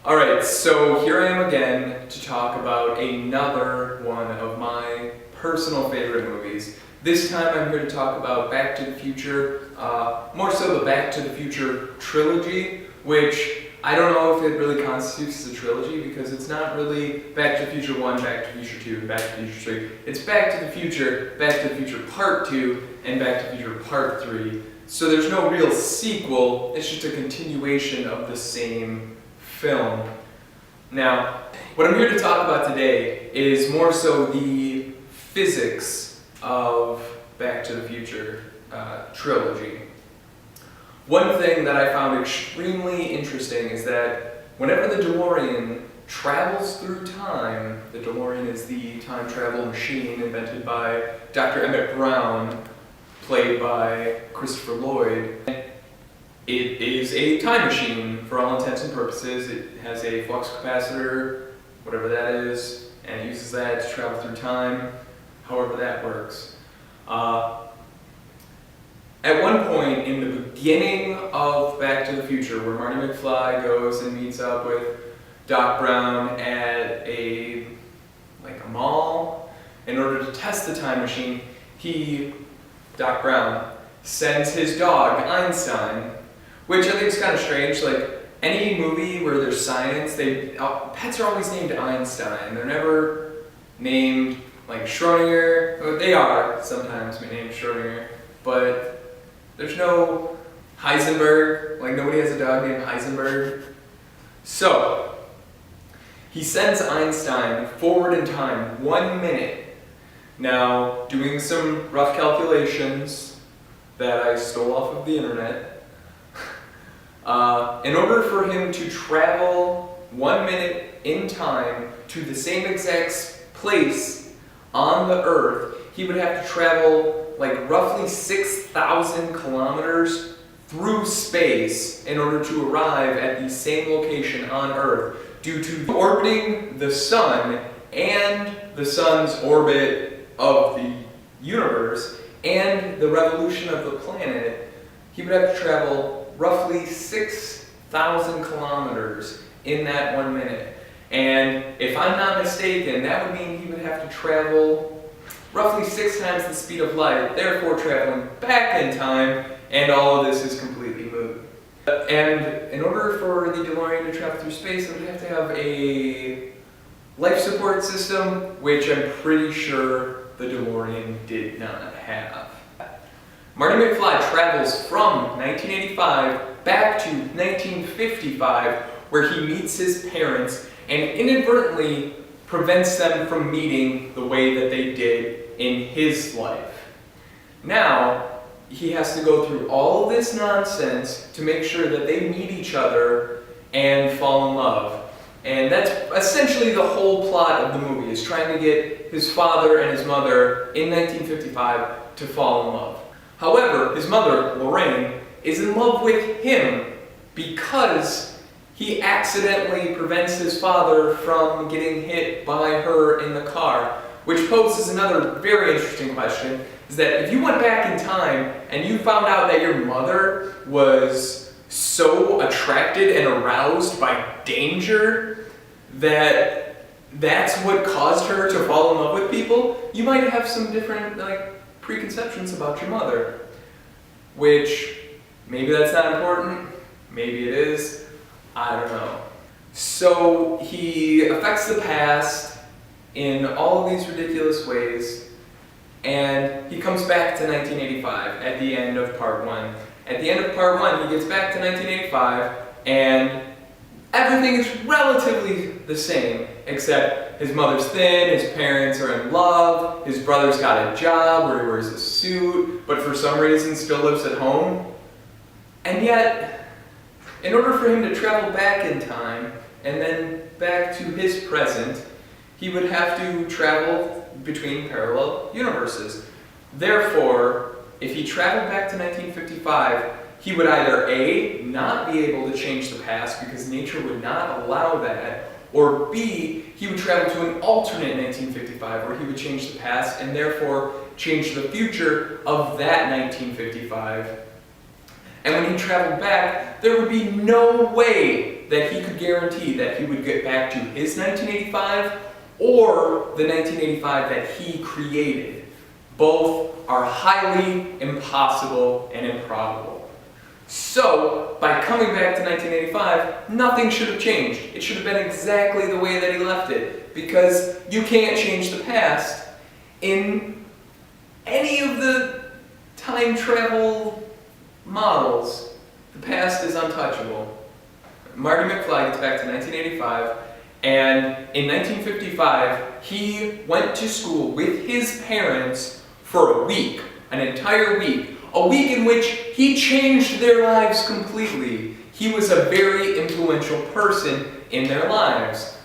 Alright, so here I am again to talk about another one of my personal favorite movies. This time I'm here to talk about Back to the Future, more so the Back to the Future trilogy, which I don't know if it really constitutes as a trilogy because it's not really Back to the Future 1, Back to the Future 2, and Back to the Future 3. It's Back to the Future Part 2, and Back to the Future Part 3. So there's no real sequel, it's just a continuation of the same film. Now, what I'm here to talk about today is more so the physics of Back to the Future trilogy. One thing that I found extremely interesting is that whenever the DeLorean travels through time, the DeLorean is the time travel machine invented by Dr. Emmett Brown, played by Christopher Lloyd. It is a time machine for all intents and purposes. It has a flux capacitor, whatever that is, and it uses that to travel through time, however that works. At one point in the beginning of Back to the Future, where Marty McFly goes and meets up with Doc Brown at a mall, in order to test the time machine, Doc Brown, sends his dog, Einstein, which I think is kind of strange. Like, any movie where there's science, pets are always named Einstein. They're never named, like, Schrodinger. Well, they are sometimes named Schrodinger, but there's no Heisenberg. Like, nobody has a dog named Heisenberg. So, he sends Einstein forward in time 1 minute. Now, doing some rough calculations that I stole off of the internet, in order for him to travel 1 minute in time to the same exact place on the Earth, he would have to travel like roughly 6,000 kilometers through space in order to arrive at the same location on Earth, due to orbiting the sun and the sun's orbit of the universe and the revolution of the planet. He would have to travel roughly 6,000 kilometers in that 1 minute. And if I'm not mistaken, that would mean he would have to travel roughly 6 times the speed of light, therefore traveling back in time, and all of this is completely moot. And in order for the DeLorean to travel through space, it would have to have a life support system, which I'm pretty sure the DeLorean did not have. Marty McFly travels from 1985 back to 1955, where he meets his parents and inadvertently prevents them from meeting the way that they did in his life. Now, he has to go through all of this nonsense to make sure that they meet each other and fall in love. And that's essentially the whole plot of the movie, is trying to get his father and his mother in 1955 to fall in love. However, his mother, Lorraine, is in love with him because he accidentally prevents his father from getting hit by her in the car, which poses another very interesting question, is that if you went back in time and you found out that your mother was so attracted and aroused by danger that that's what caused her to fall in love with people, you might have some different preconceptions about your mother, which maybe that's not important, maybe it is, I don't know. So he affects the past in all of these ridiculous ways, and he comes back to 1985 at the end of part 1. At the end of part 1, he gets back to 1985, and everything is relatively the same, except his mother's thin, his parents are in love, his brother's got a job where he wears a suit, but for some reason still lives at home. And yet, in order for him to travel back in time, and then back to his present, he would have to travel between parallel universes. Therefore, if he traveled back to 1955, he would either A, not be able to change the past because nature would not allow that, or B, he would travel to an alternate 1955 where he would change the past and therefore change the future of that 1955. And when he traveled back, there would be no way that he could guarantee that he would get back to his 1985 or the 1985 that he created. Both are highly impossible and improbable. So, by coming back to 1985, nothing should have changed. It should have been exactly the way that he left it, because you can't change the past in any of the time travel models. The past is untouchable. Marty McFly gets back to 1985, and in 1955, he went to school with his parents for a week, an entire week. A week in which he changed their lives completely. He was a very influential person in their lives.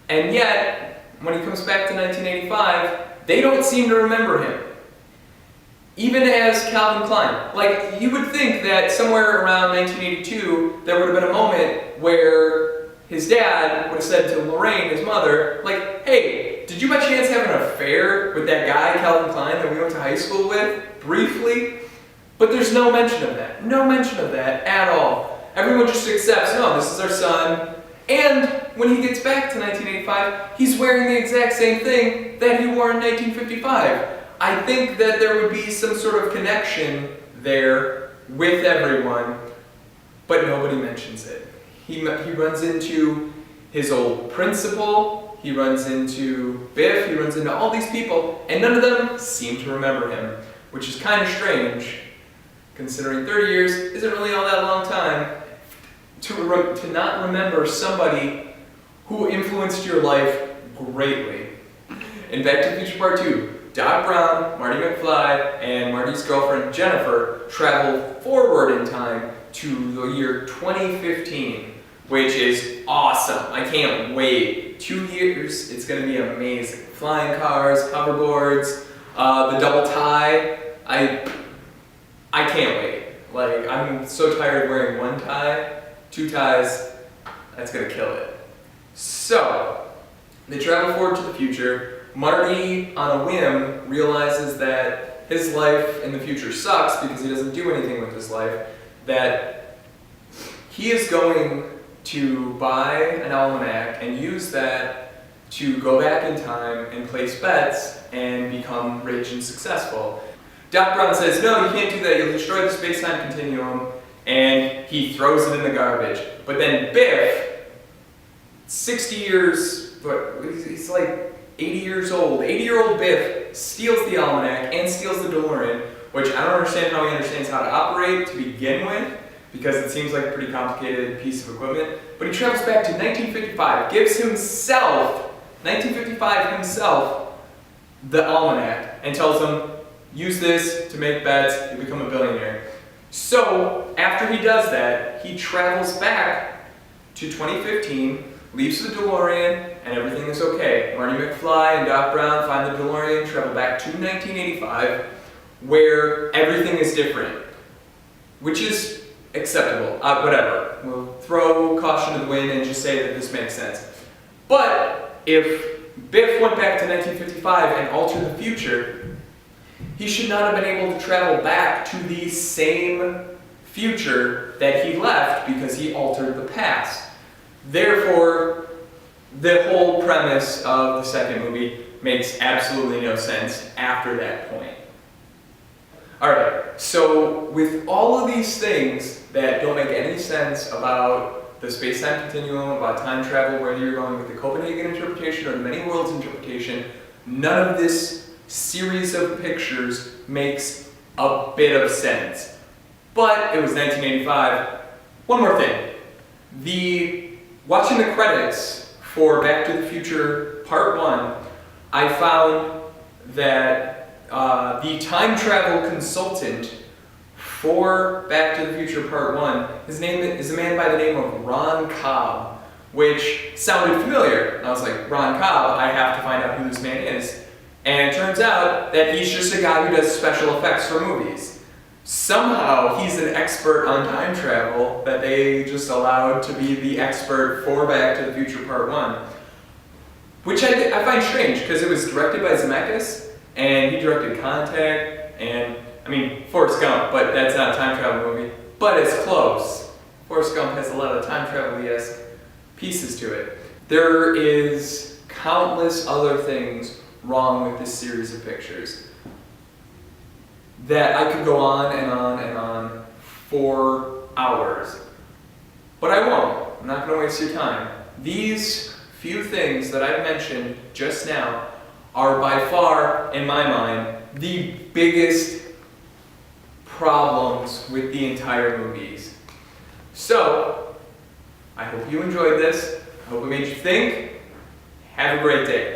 And yet, when he comes back to 1985, they don't seem to remember him. Even as Calvin Klein. Like, you would think that somewhere around 1982, there would have been a moment where his dad would have said to Lorraine, his mother, like, hey, did you by chance have an affair with that guy, Calvin Klein, that we went to high school with, briefly? But there's no mention of that. No mention of that at all. Everyone just accepts, no, this is our son. And when he gets back to 1985, he's wearing the exact same thing that he wore in 1955. I think that there would be some sort of connection there with everyone, but nobody mentions it. He runs into his old principal, he runs into Biff, he runs into all these people, and none of them seem to remember him, which is kind of strange, considering 30 years isn't really all that long time to not remember somebody who influenced your life greatly. In Back to the Future Part 2, Doc Brown, Marty McFly, and Marty's girlfriend Jennifer travel forward in time to the year 2015, which is awesome. I can't wait. 2 years, it's going to be amazing. Flying cars, hoverboards, the double tie. I can't wait. Like, I'm so tired of wearing one tie, 2 ties, that's going to kill it. So, they travel forward to the future. Marty, on a whim, realizes that his life in the future sucks because he doesn't do anything with his life, that he is going to buy an almanac and use that to go back in time and place bets and become rich and successful. Doc Brown says, no, you can't do that, you'll destroy the space-time continuum, and he throws it in the garbage. But then Biff, 60 years, he's like 80 years old, 80-year-old Biff steals the almanac and steals the DeLorean, which I don't understand how he understands how to operate to begin with, because it seems like a pretty complicated piece of equipment. But he travels back to 1955, gives himself, 1955 himself, the almanac, and tells him, use this to make bets, you'll become a billionaire. So, after he does that, he travels back to 2015, leaves the DeLorean, and everything is okay. Marty McFly and Doc Brown find the DeLorean, travel back to 1985, where everything is different, which is acceptable. Whatever. We'll throw caution to the wind and just say that this makes sense. But if Biff went back to 1955 and altered the future, he should not have been able to travel back to the same future that he left because he altered the past. Therefore, the whole premise of the second movie makes absolutely no sense after that point. Alright, so with all of these things that don't make any sense about the space-time continuum, about time travel, whether you're going with the Copenhagen interpretation or the many worlds interpretation, none of this series of pictures makes a bit of sense. But it was 1985. One more thing. Watching the credits for Back to the Future Part 1, I found that the time travel consultant for Back to the Future Part 1, his name is a man by the name of Ron Cobb, which sounded familiar. And I was like, Ron Cobb, I have to find out who this man is. And it turns out that he's just a guy who does special effects for movies. Somehow he's an expert on time travel that they just allowed to be the expert for Back to the Future Part 1. Which I find strange, because it was directed by Zemeckis, and he directed Contact, and, I mean, Forrest Gump, but that's not a time travel movie. But it's close. Forrest Gump has a lot of time travel-esque pieces to it. There is countless other things wrong with this series of pictures that I could go on and on and on for hours. But I won't. I'm not going to waste your time. These few things that I've mentioned just now are by far, in my mind, the biggest problems with the entire movies. So, I hope you enjoyed this. I hope it made you think. Have a great day.